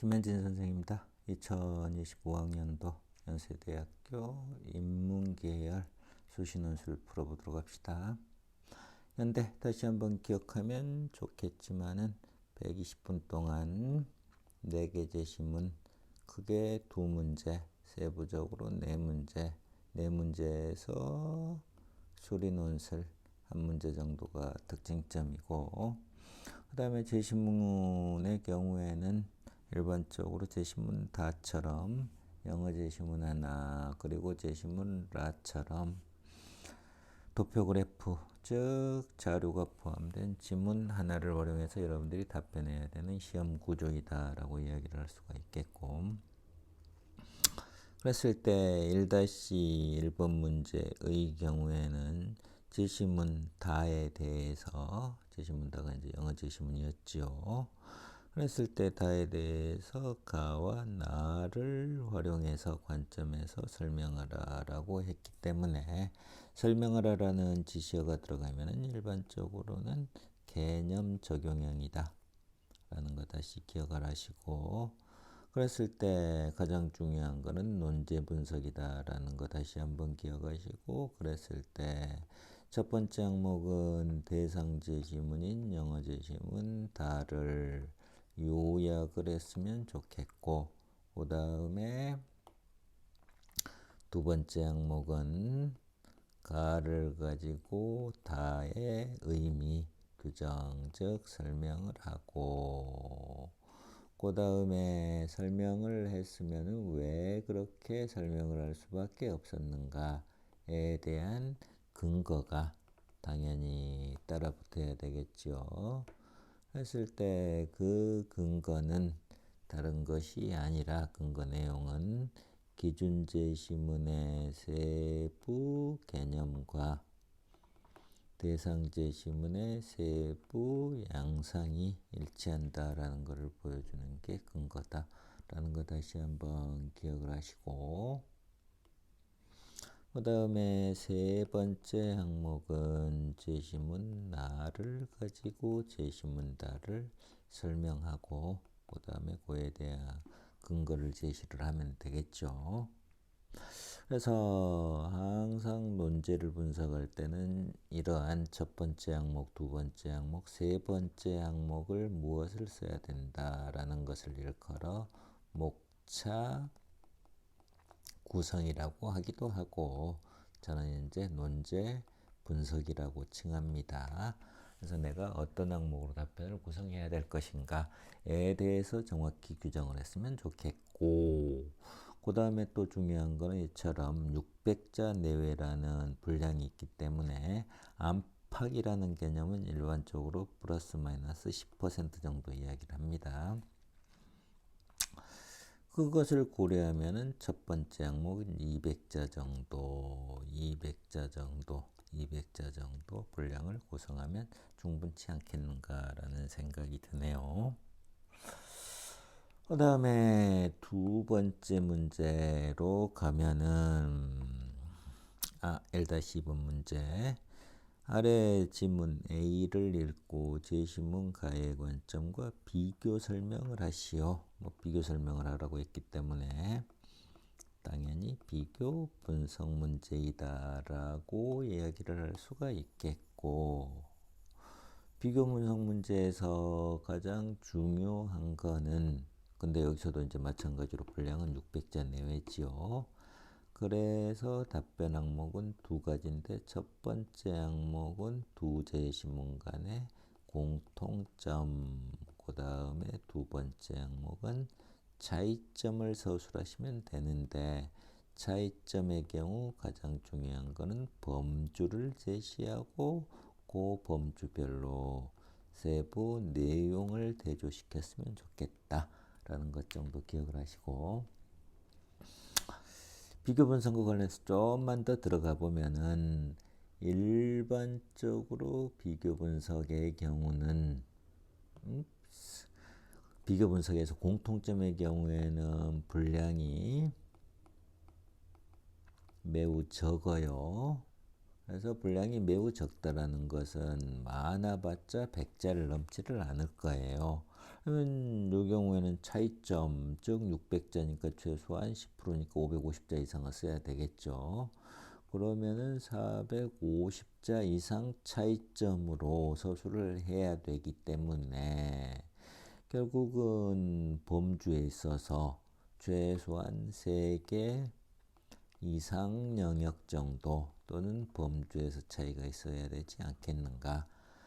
김현진 선생입니다. 2025학년도 연세대학교 인문계열 수시논술 풀어보도록 합시다. 현대 다시 한번 기억하면 좋겠지만은 120분 동안 4개 제시문 크게 2문제, 세부적으로 4문제, 4문제에서 수리논술 1문제 정도가 특징점이고, 그 다음에 제시문의 경우에는 일반적으로 제시문 다처럼 영어 제시문 하나, 그리고 제시문 라처럼 도표 그래프, 즉 자료가 포함된 지문 하나를 활용해서 여러분들이 답변해야 되는 시험 구조이다 라고 이야기를 할 수가 있겠고, 그랬을 때 1-1번 문제의 경우에는 제시문 다에 대해서, 제시문 다가 이제 영어 제시문이었죠. 그랬을 때 다에 대해서 가와 나를 활용해서 관점에서 설명하라 라고 했기 때문에, 설명하라라는 지시어가 들어가면은 일반적으로는 개념 적용형이다 라는 거 다시 기억을 하시고, 그랬을 때 가장 중요한 거는 논제 분석이다 라는 거 다시 한번 기억하시고, 그랬을 때 첫 번째 항목은 대상 제시문인 영어 제시문 다를 요약을 했으면 좋겠고, 그 다음에 두 번째 항목은 가를 가지고 다의 의미, 규정, 즉 설명을 하고, 그 다음에 설명을 했으면 왜 그렇게 설명을 할 수밖에 없었는가에 대한 근거가 당연히 따라 붙어야 되겠죠. 했을 때 그 근거는 다른 것이 아니라, 근거 내용은 기준 제시문의 세부 개념과 대상 제시문의 세부 양상이 일치한다라는 것을 보여주는 게 근거다라는 거 다시 한번 기억을 하시고, 그 다음에 세 번째 항목은 제시문 나를 가지고 제시문 다를 설명하고, 그 다음에 그에 대한 근거를 제시를 하면 되겠죠. 그래서 항상 논제를 분석할 때는 이러한 첫 번째 항목, 두 번째 항목, 세 번째 항목을 무엇을 써야 된다라는 것을 일컬어 목차 구성이라고 하기도 하고, 저는 이제 논제 분석이라고 칭합니다. 그래서 내가 어떤 항목으로 답변을 구성해야 될 것인가에 대해서 정확히 규정을 했으면 좋겠고, 그 다음에 또 중요한 거는 이처럼 600자 내외라는 분량이 있기 때문에 안팎이라는 개념은 일반적으로 플러스 마이너스 10% 정도 이야기를 합니다. 그것을 고려하면은 첫 번째 항목은 200자 정도 분량을 구성하면 충분치 않겠는가라는 생각이 드네요. 그 다음에 두 번째 문제로 가면은 1-2번 문제, 아래 지문 A를 읽고 제시문 가의 관점과 비교 설명을 하시오. 비교 설명을 하라고 했기 때문에 당연히 비교 분석 문제이다 라고 이야기를 할 수가 있겠고, 비교 분석 문제에서 가장 중요한 거는, 근데 여기서도 이제 마찬가지로 분량은 600자 내외지요. 그래서 답변 항목은 두 가지인데, 첫 번째 항목은 두 제시문 간의 공통점, 그 다음에 두 번째 항목은 차이점을 서술하시면 되는데, 차이점의 경우 가장 중요한 거는 범주를 제시하고 그 범주별로 세부 내용을 대조시켰으면 좋겠다라는 것 정도 기억을 하시고, 비교 분석과 관련해서 좀만 더 들어가 보면은 일반적으로 비교 분석의 경우는 비교 분석에서 공통점의 경우에는 분량이 매우 적어요. 그래서 분량이 매우 적다라는 것은 많아봤자 100자를 넘지를 않을 거예요. 그러면 이 경우에는 차이점, 즉 600자니까 최소한 10%니까 550자 이상을 써야 되겠죠. 그러면은 450자 이상 차이점으로 서술을 해야 되기 때문에 결국은 범주에 있어서 최소한 3개 이상 영역 정도 또는 범주에서 차이가 있어야 되지 않겠는가.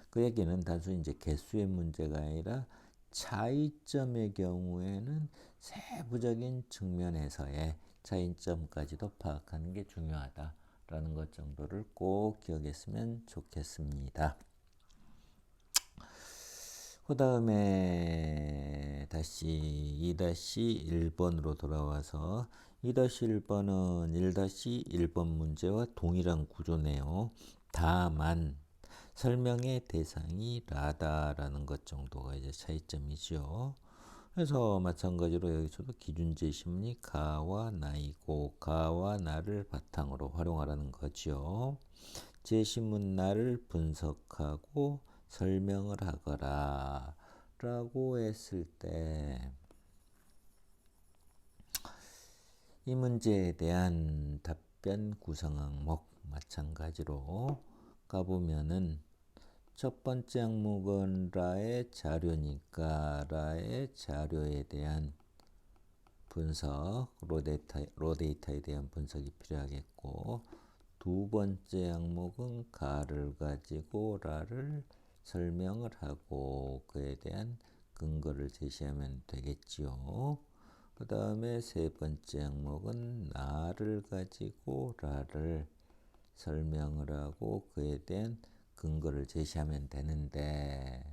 그 얘기는 단순히 이제 개수의 문제가 아니라 차이점의 경우에는 세부적인 측면에서의 차이점까지도 파악하는 게 중요하다라는 것 정도를 꼭 기억했으면 좋겠습니다. 그 다음에 다시 2-1번으로 돌아와서 2-1번은 1-1번 문제와 동일한 구조네요. 다만 설명의 대상이 라다라는 것 정도가 이제 차이점이죠. 그래서 마찬가지로 여기서도 기준 제시문이 가와 나이고 가와 나를 바탕으로 활용하라는 거죠. 제시문 나를 분석하고 설명을 하거라 라고 했을 때 이 문제에 대한 답변 구성 항목 마찬가지로 가보면은 첫 번째 항목은 라의 자료니까 라의 자료에 대한 분석, 로데이터에 대한 분석이 필요하겠고 두 번째 항목은 가를 가지고 라를 설명을 하고 그에 대한 근거를 제시하면 되겠지요. 그 다음에 세 번째 항목은 나를 가지고 라를 설명을 하고 그에 대한 근거를 제시하면 되는데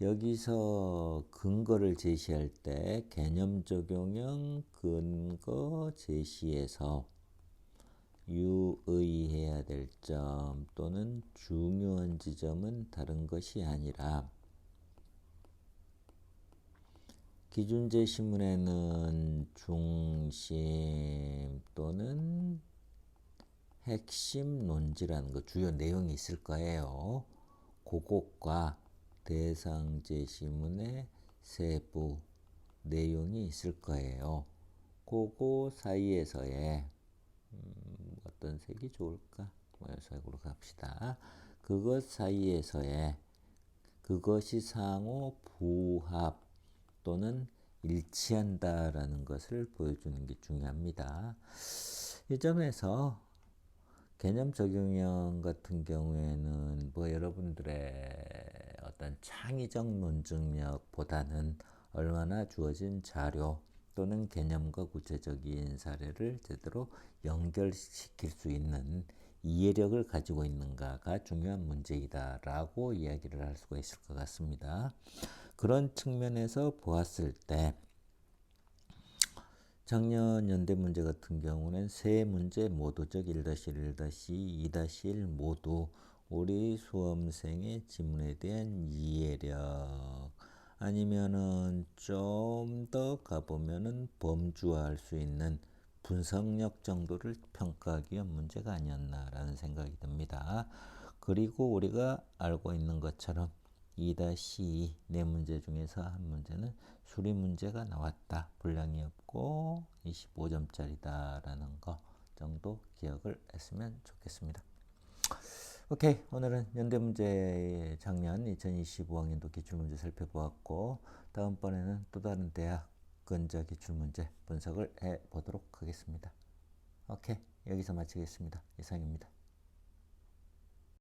여기서 근거를 제시할 때 개념 적용형 근거 제시에서 유의해야 될 점 또는 중요한 지점은 다른 것이 아니라 기준 제시문에는 중심 또는 핵심 논지라는 거 주요 내용이 있을 거예요. 그것과 대상 제시문의 세부 내용이 있을 거예요. 그거 사이에서의 어떤 색이 좋을까? 색으로 갑시다. 그것 사이에서의 그것이 상호 부합 또는 일치한다라는 것을 보여주는 게 중요합니다. 이 점에서 개념 적용형 같은 경우에는 뭐 여러분들의 어떤 창의적 논증력보다는 얼마나 주어진 자료 또는 개념과 구체적인 사례를 제대로 연결시킬 수 있는 이해력을 가지고 있는가가 중요한 문제이다라고 이야기를 할 수가 있을 것 같습니다. 그런 측면에서 보았을 때 작년 연대 문제 같은 경우는 세 문제 모두 즉 1-1, 1-2, 2-1 모두 우리 수험생의 지문에 대한 이해력 아니면은 좀 더 가보면은 범주화할 수 있는 분석력 정도를 평가하기 위한 문제가 아니었나라는 생각이 듭니다. 그리고 우리가 알고 있는 것처럼 2-2 네 문제 중에서 한 문제는 수리 문제가 나왔다. 분량이 없고 25점짜리다라는 거 정도 기억을 했으면 좋겠습니다. 오케이, 오늘은 연대 문제 작년 2025학년도 기출문제 살펴보았고 다음번에는 또 다른 대학 근저 기출문제 분석을 해보도록 하겠습니다. 오케이, 여기서 마치겠습니다. 이상입니다.